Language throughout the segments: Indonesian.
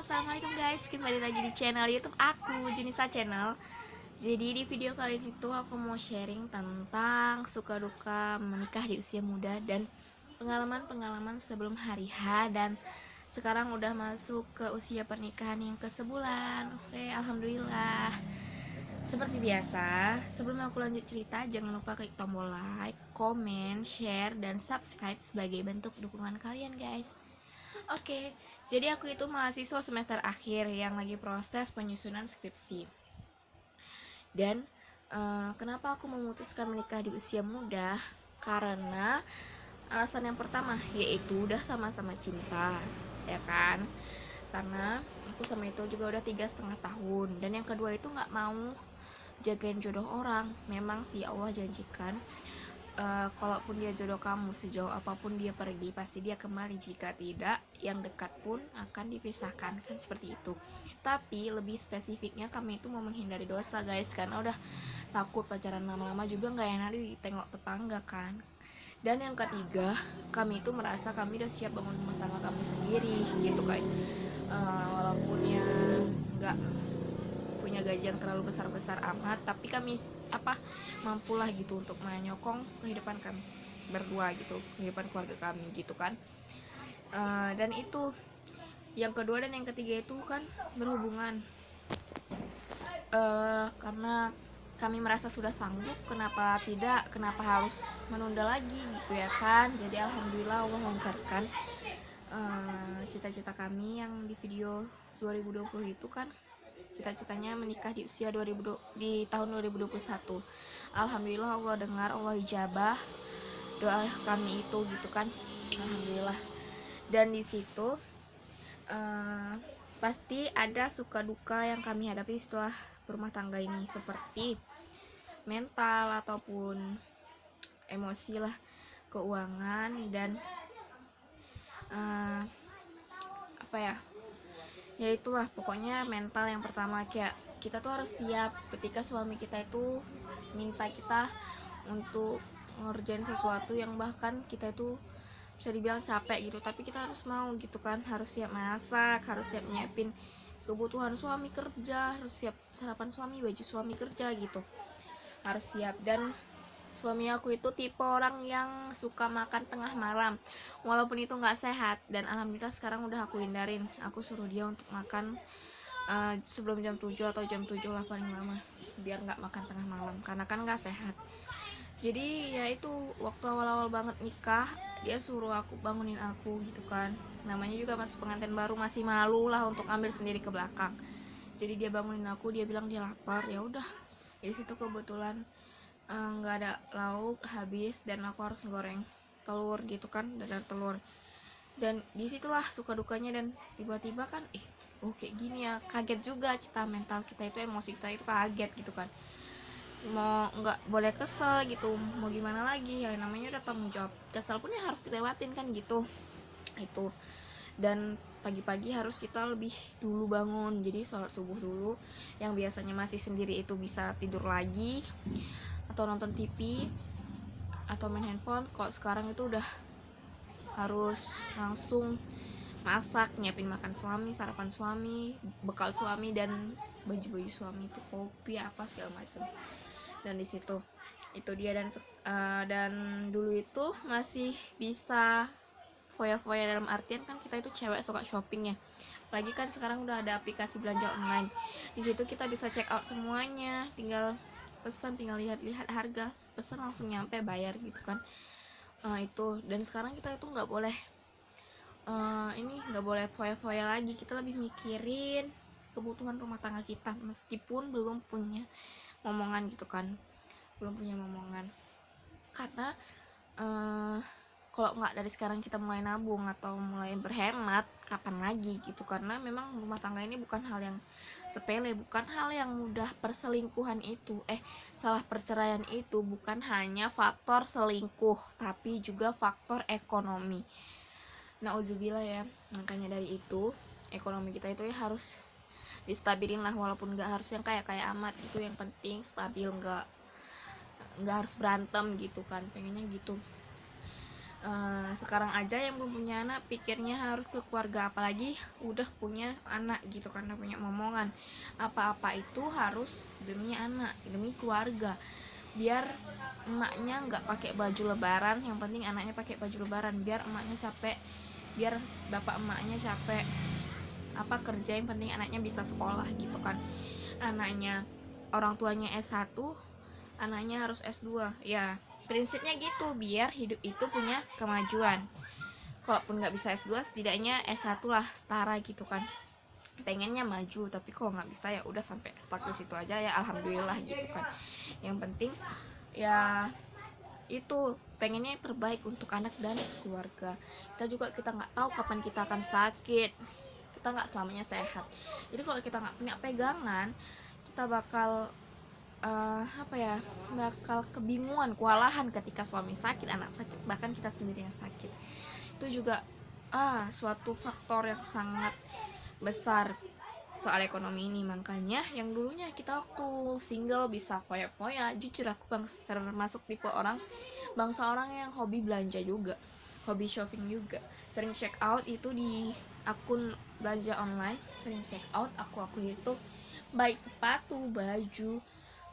assalamualaikum guys, kembali lagi di channel YouTube aku, Junisa Channel. Jadi di video kali ini tuh aku mau sharing tentang suka duka menikah di usia muda dan pengalaman-pengalaman sebelum hari H, dan sekarang udah masuk ke usia pernikahan yang ke sebulan. Oke, alhamdulillah. Seperti biasa, sebelum aku lanjut cerita, jangan lupa klik tombol like, comment, share, dan subscribe sebagai bentuk dukungan kalian guys. Oke, jadi aku itu mahasiswa semester akhir yang lagi proses penyusunan skripsi. Dan kenapa aku memutuskan menikah di usia muda? Karena alasan yang pertama yaitu udah sama-sama cinta, ya kan? Karena aku sama itu juga udah 3,5 tahun. Dan yang kedua itu nggak mau jagain jodoh orang. Memang sih Allah janjikan, kalaupun dia jodoh kamu, sejauh apapun dia pergi pasti dia kembali, jika tidak yang dekat pun akan dipisahkan, kan seperti itu. Tapi lebih spesifiknya kami itu mau menghindari dosa guys, karena udah takut pacaran lama-lama juga nggak enak ditengok tetangga kan. Dan yang ketiga, kami itu merasa kami udah siap bangun rumah tangga kami sendiri gitu guys. Walaupun ya nggak punya gaji yang terlalu besar-besar amat, tapi kami mampulah gitu untuk menyokong kehidupan kami berdua gitu, kehidupan keluarga kami gitu kan. Dan itu yang kedua. Dan yang ketiga itu kan berhubungan, karena kami merasa sudah sanggup, kenapa tidak, kenapa harus menunda lagi gitu ya kan. Jadi alhamdulillah Allah lancarkan cita-cita kami yang di video 2020 itu kan, cita-citanya menikah di usia di tahun 2021. Alhamdulillah Allah dengar, Allah ijabah doa kami itu gitu kan, alhamdulillah. Dan di situ pasti ada suka duka yang kami hadapi setelah berumah tangga ini, seperti mental ataupun emosi lah, keuangan, dan ya itulah pokoknya. Mental yang pertama, kayak kita tuh harus siap ketika suami kita itu minta kita untuk ngerjain sesuatu yang bahkan kita itu bisa dibilang capek gitu, tapi kita harus mau gitu kan, harus siap masak, harus siap nyiapin kebutuhan suami kerja, harus siap sarapan suami, baju suami kerja gitu, harus siap. Dan suami aku itu tipe orang yang suka makan tengah malam, walaupun itu nggak sehat, dan alhamdulillah sekarang udah aku hindarin. Aku suruh dia untuk makan sebelum jam 7 atau jam 7 lah paling lama, biar nggak makan tengah malam, karena kan nggak sehat. Jadi ya itu, waktu awal-awal banget nikah dia suruh aku bangunin aku gitu kan, namanya juga masih pengantin baru, masih malu lah untuk ambil sendiri ke belakang. Jadi dia bangunin aku, dia bilang dia lapar. Ya udah, di situ kebetulan nggak ada lauk, habis, dan aku harus goreng telur gitu kan, dadar telur. Dan disitulah suka dukanya. Dan tiba-tiba kan kayak gini ya, kaget juga kita, mental kita itu, emosi kita itu kaget gitu kan, mau nggak boleh kesel gitu, mau gimana lagi ya, namanya udah tanggung jawab, kesel pun ya harus dilewatin kan gitu itu. Dan pagi-pagi harus kita lebih dulu bangun, jadi sholat subuh dulu, yang biasanya masih sendiri itu bisa tidur lagi atau nonton TV atau main handphone. Kok sekarang itu udah harus langsung masak, nyiapin makan suami, sarapan suami, bekal suami, dan baju-baju suami itu, kopi apa segala macem. Dan di situ itu dia. Dan dulu itu masih bisa foya-foya, dalam artian kan kita itu cewek suka shopping ya, lagi kan sekarang udah ada aplikasi belanja online. Di situ kita bisa check out semuanya, tinggal pesan, tinggal lihat-lihat harga, pesan langsung nyampe, bayar gitu kan. Itu. Dan sekarang kita itu nggak boleh nggak boleh foya-foya lagi, kita lebih mikirin kebutuhan rumah tangga kita, meskipun belum punya momongan gitu kan, belum punya momongan. Karena kalau nggak dari sekarang kita mulai nabung atau mulai berhemat, kapan lagi gitu. Karena memang rumah tangga ini bukan hal yang sepele, bukan hal yang mudah. Perselingkuhan itu perceraian itu bukan hanya faktor selingkuh, tapi juga faktor ekonomi. Nauzubillah ya. Makanya dari itu, ekonomi kita itu ya harus distabilin lah, walaupun nggak harus yang kayak amat gitu, yang penting stabil, nggak harus berantem gitu kan, pengennya gitu. Sekarang aja yang belum punya anak pikirnya harus ke keluarga, apalagi udah punya anak gitu kan, udah punya momongan. Apa-apa itu harus demi anak, demi keluarga, biar emaknya nggak pakai baju lebaran, yang penting anaknya pakai baju lebaran. Biar emaknya capek, biar bapak emaknya capek kerja, yang penting anaknya bisa sekolah gitu kan. Anaknya, orang tuanya S1, anaknya harus S2 ya, prinsipnya gitu, biar hidup itu punya kemajuan. Kalaupun nggak bisa S2, setidaknya S1 lah, setara gitu kan. Pengennya maju, tapi kalau nggak bisa ya udah sampai stuck di situ aja ya, alhamdulillah gitu kan. Yang penting ya itu, pengennya yang terbaik untuk anak dan keluarga. Kita nggak tahu kapan kita akan sakit, kita nggak selamanya sehat. Jadi kalau kita nggak punya pegangan, kita bakal bakal kebingungan, kewalahan ketika suami sakit, anak sakit, bahkan kita sendiri yang sakit. Itu juga suatu faktor yang sangat besar soal ekonomi ini. Makanya yang dulunya kita waktu single bisa foya-foya, jujur aku termasuk tipe bangsa orang yang hobi belanja juga, hobi shopping juga, sering check out itu di akun belanja online, sering check out aku itu, baik sepatu, baju,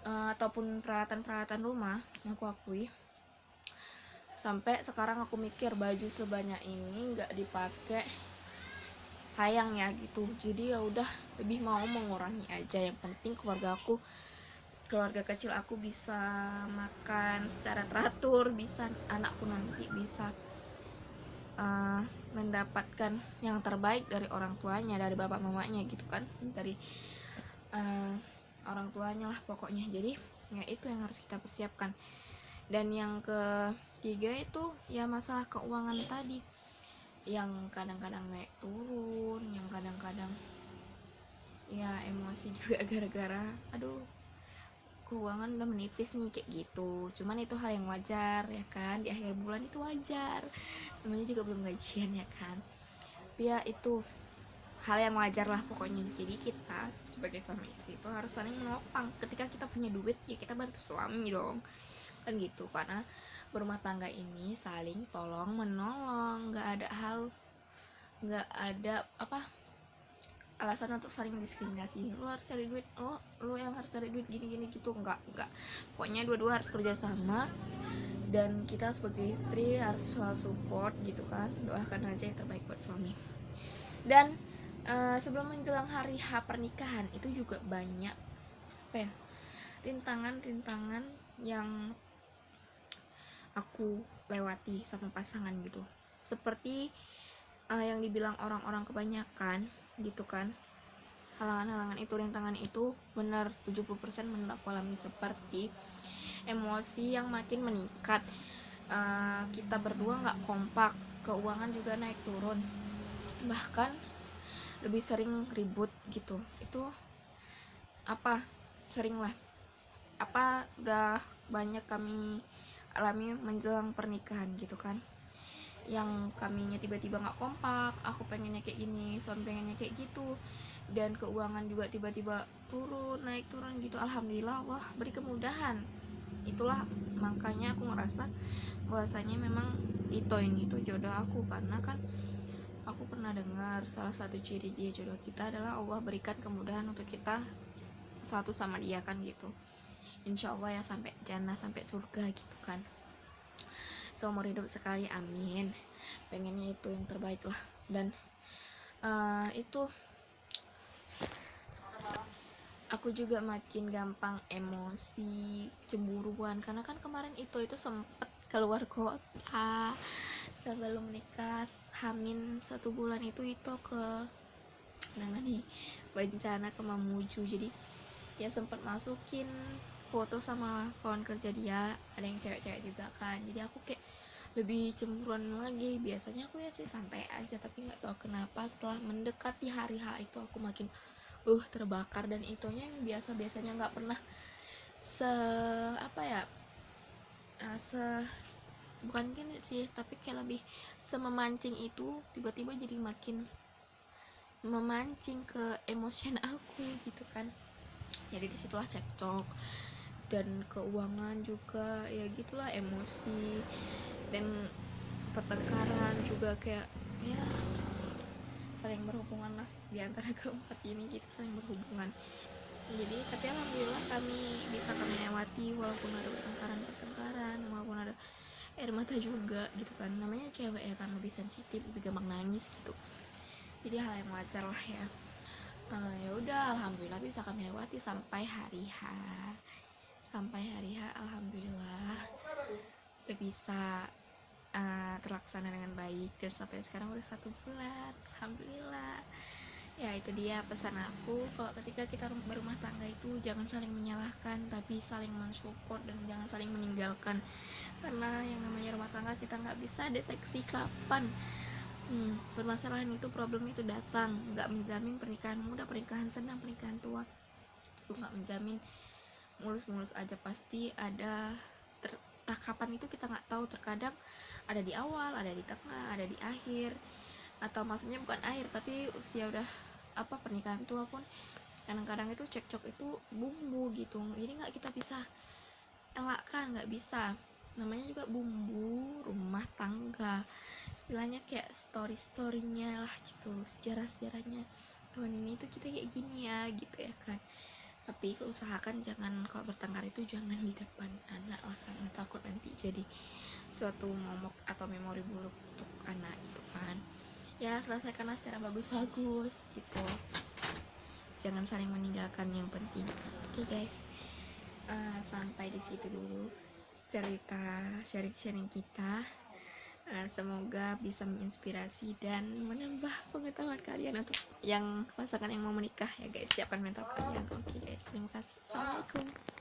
ataupun peralatan rumah. Aku akui, sampai sekarang aku mikir baju sebanyak ini nggak dipakai sayang ya gitu. Jadi ya udah, lebih mau mengurangi aja. Yang penting keluarga kecil aku bisa makan secara teratur, bisa anakku nanti bisa mendapatkan yang terbaik dari orang tuanya, dari bapak mamanya gitu kan, dari orang tuanya lah pokoknya. Jadi ya itu yang harus kita persiapkan. Dan yang ketiga itu ya masalah keuangan tadi, yang kadang-kadang naik turun, yang kadang-kadang ya emosi juga gara-gara aduh keuangan udah menipis nih kayak gitu. Cuman itu hal yang wajar ya kan, di akhir bulan itu wajar, namanya juga belum gajian ya kan. Tapi ya itu hal yang wajar lah pokoknya. Jadi kita sebagai suami istri itu harus saling menopang. Ketika kita punya duit ya kita bantu suami dong kan gitu, karena berumah tangga ini saling tolong menolong, nggak ada alasan untuk saling diskriminasi. Lu harus cari duit, lu yang harus cari duit gini gitu, enggak. Pokoknya dua-dua harus kerja sama, dan kita sebagai istri harus selalu support gitu kan. Doakan aja yang terbaik buat suami. Dan sebelum menjelang hari H pernikahan itu juga banyak rintangan yang aku lewati sama pasangan gitu. Seperti yang dibilang orang-orang kebanyakan gitu kan, halangan-halangan itu, rintangan itu benar 70% benar aku alami. Seperti emosi yang makin meningkat, kita berdua nggak kompak, keuangan juga naik turun, bahkan lebih sering ribut gitu. Itu udah banyak kami alami menjelang pernikahan gitu kan, yang kaminya tiba-tiba nggak kompak, aku pengennya kayak gini, suami pengennya kayak gitu, dan keuangan juga tiba-tiba naik turun gitu. Alhamdulillah Allah beri kemudahan. Itulah makanya aku ngerasa bahwasanya memang itu jodoh aku, karena kan aku pernah dengar salah satu ciri dia jodoh kita adalah Allah berikan kemudahan untuk kita satu sama dia kan gitu. Insya Allah ya sampai jannah, sampai surga gitu kan, seumur hidup sekali, amin. Pengennya itu yang terbaik lah. Dan itu aku juga makin gampang emosi, cemburuan, karena kan kemarin itu sempet keluar kota sebelum nikah, Hamin 1 bulan itu ke bencana ke Mamuju. Jadi ya sempat masukin foto sama kawan kerja dia, ada yang cewek-cewek juga kan. Jadi aku kayak lebih cemburuan lagi. Biasanya aku ya sih santai aja, tapi nggak tahu kenapa setelah mendekati hari H itu aku makin terbakar. Dan itunya yang biasanya nggak pernah bukan gini sih, tapi kayak lebih sememancing itu, tiba-tiba jadi makin memancing ke emosian aku gitu kan. Jadi disitulah cekcok. Dan keuangan juga ya gitulah, emosi. Dan pertengkaran juga kayak ya saling berhubungan lah di antara keempat ini, gitu saling berhubungan. Jadi tapi alhamdulillah kami lewati walaupun ada pertengkaran, walaupun ada air mata juga gitu kan, namanya cewek ya kan, lebih sensitif, lebih gampang nangis gitu, jadi hal yang wajar lah ya. Ya udah alhamdulillah bisa kami lewati sampai hari H. Alhamdulillah udah bisa terlaksana dengan baik, dan sampai sekarang udah 1 bulan alhamdulillah. Ya itu dia pesan aku, kalau ketika kita berumah tangga itu jangan saling menyalahkan, tapi saling mensupport, dan jangan saling meninggalkan, karena yang namanya rumah tangga kita nggak bisa deteksi kapan permasalahan itu, problem itu datang. Nggak menjamin pernikahan muda, pernikahan senang, pernikahan tua itu nggak menjamin mulus-mulus aja, pasti ada kapan itu kita nggak tahu. Terkadang ada di awal, ada di tengah, ada di akhir, atau maksudnya bukan akhir tapi usia udah pernikahan tua pun kadang-kadang itu cekcok itu bumbu gitu, jadi nggak kita bisa elakkan, nggak bisa, namanya juga bumbu rumah tangga, istilahnya kayak story-storynya lah gitu, sejarah-sejarahnya tahun ini tuh kita kayak gini ya gitu ya kan. Tapi usahakan jangan, kalau bertengkar itu jangan di depan anak lah, karena takut nanti jadi suatu momok atau memori buruk untuk anak itu kan. Ya selesaikanlah secara bagus-bagus gitu, jangan saling meninggalkan yang penting. Oke guys, sampai di situ dulu cerita sharing kita. Semoga bisa menginspirasi dan menambah pengetahuan kalian untuk yang pasangan yang mau menikah ya guys, siapkan mental kalian. Oke guys, terima kasih, assalamualaikum.